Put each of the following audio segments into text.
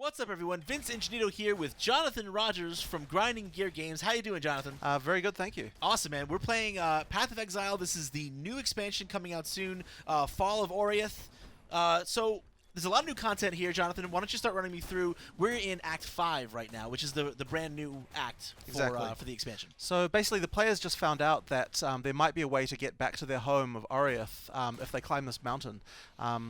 What's up, everyone? Vince Ingenito here with Jonathan Rogers from Grinding Gear Games. How you doing, Jonathan? Very good, thank you. Awesome, man. We're playing Path of Exile. This is the new expansion coming out soon, Fall of Oriath. So there's a lot of new content here, Jonathan. Why don't you start running me through? We're in Act 5 right now, which is the brand new act for the expansion. So basically the players just found out that there might be a way to get back to their home of Oriath if they climb this mountain.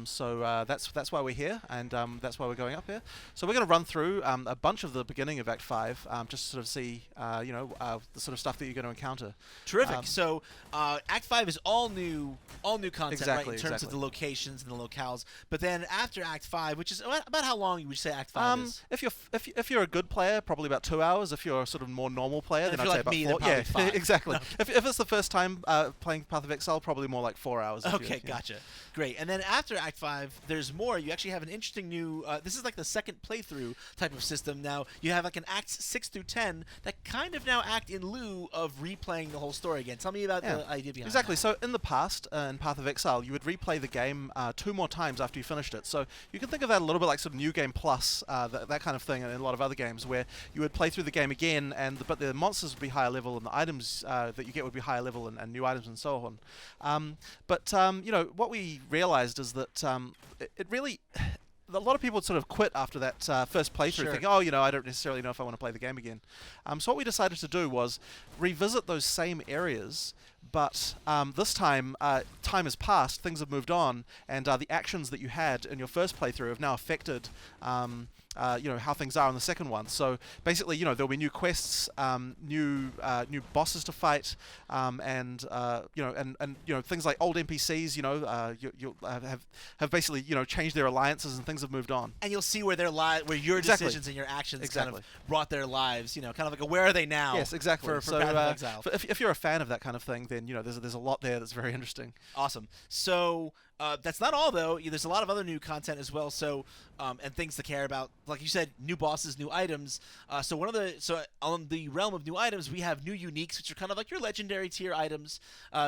So that's why we're here, and that's why we're going up here. So we're going to run through a bunch of the beginning of Act 5, just to sort of see the sort of stuff that you're going to encounter. Terrific. So Act 5 is all new content, exactly, right, in terms of the locations and the locales. But then after Act 5, which is about how long would you say Act 5 is? If you're a good player, probably about 2 hours. If you're a sort of more normal player, then I'd say about 4. Yeah, 5. Exactly. No. If it's the first time playing Path of Exile, probably more like 4 hours. Okay, gotcha. Great. And then after Act 5, there's more. You actually have an interesting new... this is like the second playthrough type of system. Now, you have like an Acts 6 through 10 that kind of now act in lieu of replaying the whole story again. Tell me about the idea behind that. Exactly. So in the past, in Path of Exile, you would replay the game 2 more times after you finished it. So you can think of that a little bit like sort of New Game Plus, that kind of thing, in a lot of other games where you would play through the game again, but the monsters would be higher level and the items that you get would be higher level and new items and so on. What we realized is that it really... A lot of people would sort of quit after that first playthrough, thinking, I don't necessarily know if I want to play the game again. So what we decided to do was revisit those same areas, but this time, time has passed, things have moved on, and the actions that you had in your first playthrough have now affected how things are in the second one. So basically, there'll be new quests, new bosses to fight, and things like old NPCs. You'll have basically changed their alliances and things have moved on. And you'll see where your decisions and your actions kind of brought their lives. Kind of like a where are they now? Yes, exactly. For Path of Exile. If you're a fan of that kind of thing, then there's a lot there that's very interesting. Awesome. So. That's not all, though. There's a lot of other new content as well. So, and things to care about, like you said, new bosses, new items. So on the realm of new items, we have new uniques, which are kind of like your legendary tier items.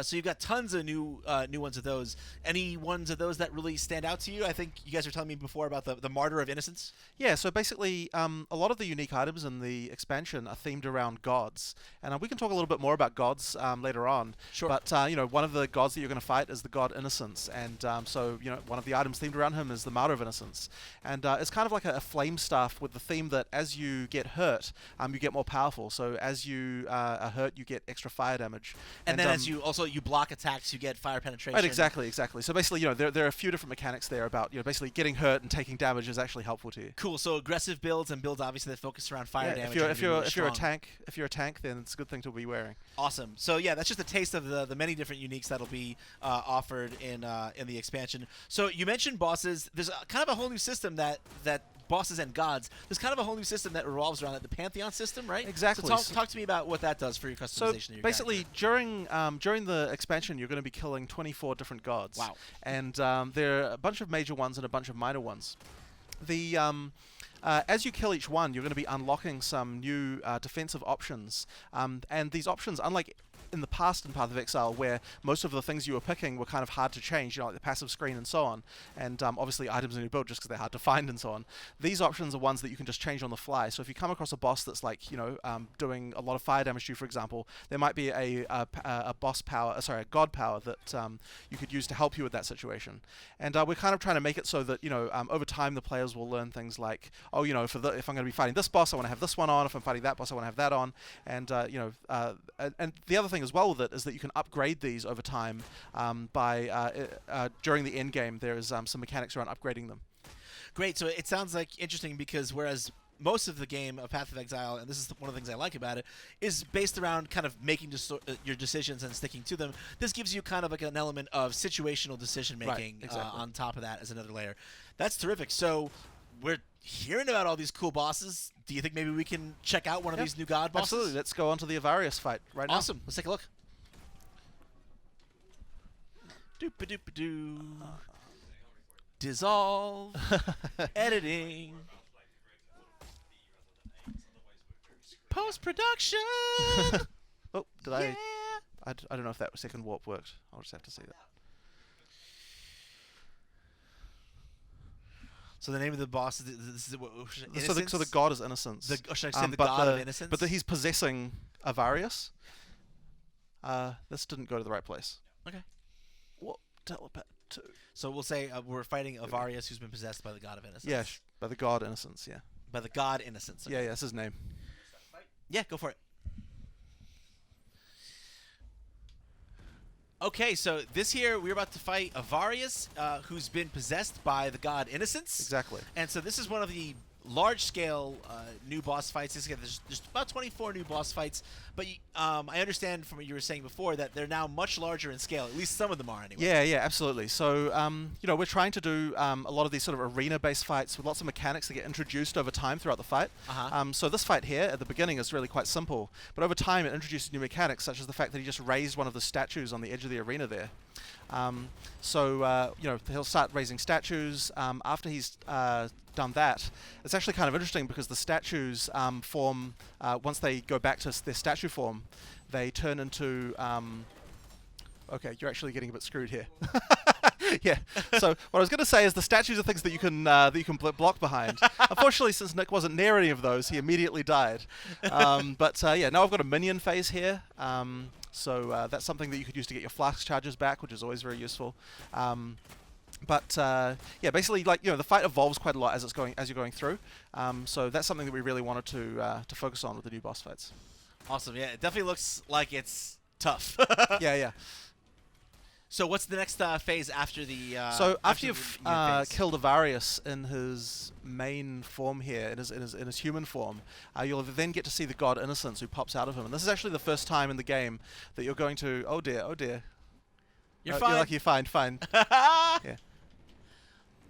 So you've got tons of new ones of those. Any ones of those that really stand out to you? I think you guys were telling me before about the Martyr of Innocence. Yeah. So basically, a lot of the unique items in the expansion are themed around gods, and we can talk a little bit more about gods later on. Sure. But one of the gods that you're going to fight is the god Innocence, and one of the items themed around him is the Martyr of Innocence. And it's kind of like a flame staff with the theme that as you get hurt, you get more powerful. So as you are hurt, you get extra fire damage. And then as you block attacks, you get fire penetration. Right, exactly. So basically, there are a few different mechanics there about, basically getting hurt and taking damage is actually helpful to you. Cool. So aggressive builds and builds obviously that focus around fire damage. If you're a tank, then it's a good thing to be wearing. Awesome. So yeah, that's just a taste of the many different uniques that'll be offered in the expansion. So you mentioned bosses. There's kind of a whole new system that bosses and gods. There's kind of a whole new system that revolves around the Pantheon system, right? Exactly. So talk to me about what that does for your customization. So basically, during the expansion, you're going to be killing 24 different gods. Wow. And there are a bunch of major ones and a bunch of minor ones. As you kill each one, you're going to be unlocking some new defensive options. And these options, unlike in the past in Path of Exile, where most of the things you were picking were kind of hard to change, like the passive screen and so on, and obviously items in your build just because they're hard to find and so on. These options are ones that you can just change on the fly. So if you come across a boss that's like, doing a lot of fire damage to you, for example, there might be a god power that you could use to help you with that situation. And we're kind of trying to make it so that, over time the players will learn things like, if I'm going to be fighting this boss, I want to have this one on. If I'm fighting that boss, I want to have that on. And, and the other thing as well with it is that you can upgrade these over time during the end game. There is some mechanics around upgrading them. Great. So it sounds like interesting because whereas most of the game of Path of Exile, and this is one of the things I like about it, is based around kind of making your decisions and sticking to them. This gives you kind of like an element of situational decision making on top of that as another layer. That's terrific. So we're hearing about all these cool bosses. Do you think maybe we can check out one of these new god bosses? Absolutely. Let's go on to the Avarius fight right now. Awesome. Let's take a look. Doop-a-doop-a-doo. Dissolve. Editing. Post-production. Oh, did I don't know if that second warp worked. I'll just have to see that. So the name of the boss is Innocence? So the god is Innocence. Or should I say the god of Innocence? But he's possessing Avarius. This didn't go to the right place. Okay. What? Telepath 2. So we'll say we're fighting Avarius, who's been possessed by the god of Innocence. Yeah, by the god Innocence, yeah. By the god Innocence. Okay. Yeah, that's his name. Yeah, go for it. Okay, so this here, we're about to fight Avarius, who's been possessed by the god Innocence. Exactly. And so this is one of the large-scale new boss fights. There's about 24 new boss fights, but I understand from what you were saying before that they're now much larger in scale. At least some of them are, anyway. Yeah, absolutely. So, we're trying to do a lot of these sort of arena-based fights with lots of mechanics that get introduced over time throughout the fight. So this fight here at the beginning is really quite simple, but over time it introduces new mechanics, such as the fact that he just raised one of the statues on the edge of the arena there. He'll start raising statues. After he's done that, it's actually kind of interesting because the statues form, once they go back to their statue form, they turn into... okay, you're actually getting a bit screwed here. Yeah. So what I was going to say is the statues are things that you can block behind. Unfortunately, since Nick wasn't near any of those, he immediately died. Now I've got a minion phase here. So that's something that you could use to get your flask charges back, which is always very useful. Basically, the fight evolves quite a lot as you're going through. So that's something that we really wanted to focus on with the new boss fights. Awesome. Yeah, it definitely looks like it's tough. Yeah. So what's the next phase after the? So after you've killed Avarius in his main form here, in his human form, you'll then get to see the god Innocence who pops out of him. And this is actually the first time in the game that you're going to. Oh dear. You're fine. You're lucky. Fine. Yeah.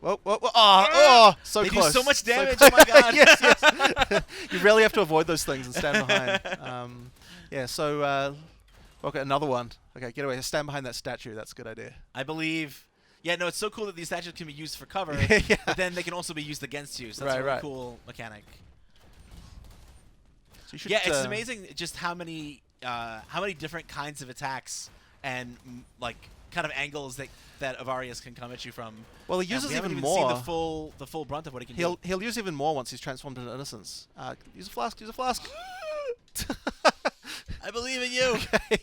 Whoa! Oh, so they close. Do so much damage. Oh my god! yes. You really have to avoid those things and stand behind. Okay, another one. Okay, get away. Stand behind that statue. That's a good idea. I believe. Yeah, no, it's so cool that these statues can be used for cover, yeah. but then they can also be used against you. So that's a really cool mechanic. So you should, it's amazing just how many different kinds of attacks and kind of angles that Avarius can come at you from. Well, he uses even more. We haven't even seen the full brunt of what he can do. He'll use even more once he's transformed into Innocence. Use a flask. I believe in you. Okay.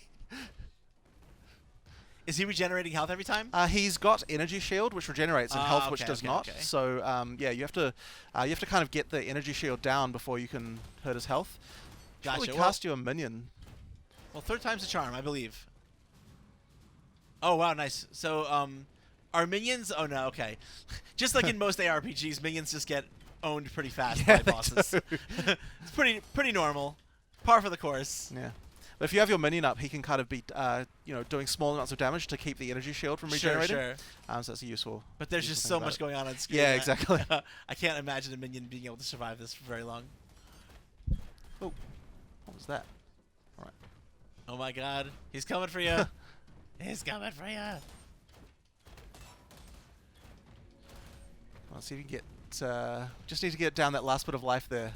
Is he regenerating health every time? He's got Energy Shield, which regenerates, and health, which does not. Okay. So you have to kind of get the Energy Shield down before you can hurt his health. Gotcha. Probably cast you a minion. Well, third time's a charm, I believe. Oh wow, nice. So are minions? Oh no, okay. Just like in most ARPGs, minions just get owned pretty fast by bosses. It's pretty normal, par for the course. Yeah. But if you have your minion up, he can kind of be, doing small amounts of damage to keep the energy shield from regenerating. Sure. So that's useful. But there's just so much going on screen. Yeah, exactly. I can't imagine a minion being able to survive this for very long. Oh, what was that? All right. Oh my God, he's coming for you. He's coming for you. Let's see if you can get. Just need to get down that last bit of life there.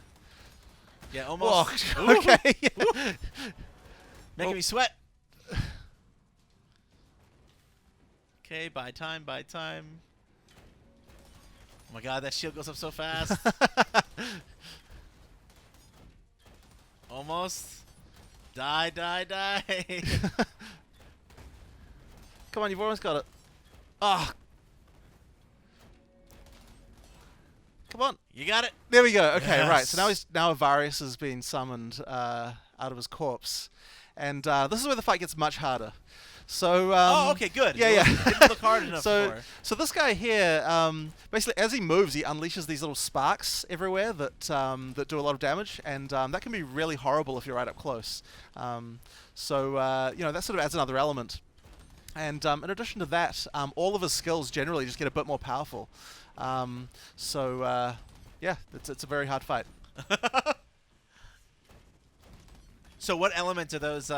Yeah, almost. Oh, okay. Making me sweat. Okay, buy time. Oh my God, that shield goes up so fast. Almost. Die. Come on, you've almost got it. Ah. Come on. You got it. There we go. Okay, Yes. right. So now Avarius has been summoned out of his corpse. And this is where the fight gets much harder. So okay, good. Yeah. Didn't look hard enough before. So this guy here, basically, as he moves, he unleashes these little sparks everywhere that do a lot of damage, and that can be really horrible if you're right up close. That sort of adds another element. And in addition to that, all of his skills generally just get a bit more powerful. It's a very hard fight. So what element are those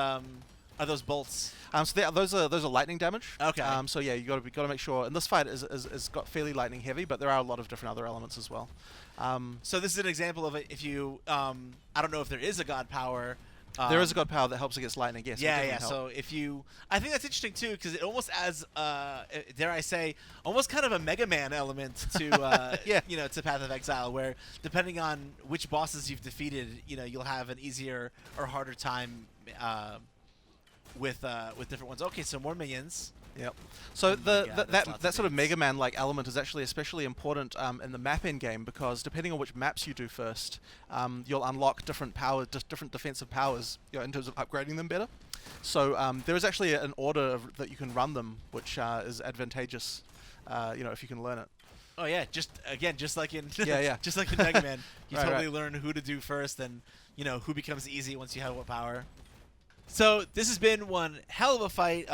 bolts? Those are lightning damage. Okay. You got to make sure. And this fight is got fairly lightning heavy, but there are a lot of different other elements as well. So this is an example of it. If you, I don't know if there is a god power, There is a god power that helps against lightning, yes. Yeah, yeah. So if you, I think that's interesting too, because it almost adds, dare I say, almost kind of a Mega Man element to, Yeah. you know, to Path of Exile, where depending on which bosses you've defeated, you know, you'll have an easier or harder time with different ones. Okay, so more minions. Yep. So God, that's lots that of sort of minions. Mega Man-like element is actually especially important in the map end game, because depending on which maps you do first, you'll unlock different different defensive powers, you know, in terms of upgrading them better. So there is actually an order that you can run them, which is advantageous, you know, if you can learn it. Oh yeah, just like in Yeah. just like in Mega Man, you Right, totally right. learn who to do first, and you know who becomes easy once you have what power. So this has been one hell of a fight.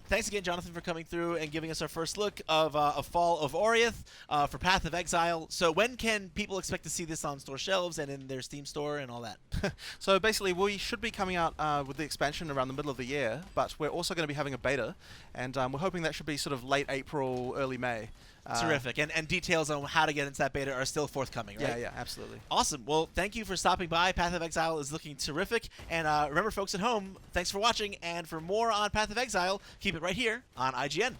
Thanks again, Jonathan, for coming through and giving us our first look of a Fall of Oriath for Path of Exile. So when can people expect to see this on store shelves and in their Steam store and all that? So basically, we should be coming out with the expansion around the middle of the year, but we're also going to be having a beta, and we're hoping that should be sort of late April, early May. Terrific. And details on how to get into that beta are still forthcoming, right? Yeah, absolutely. Awesome. Well, thank you for stopping by. Path of Exile is looking terrific. And remember, folks at home, thanks for watching. And for more on Path of Exile, keep it right here on IGN.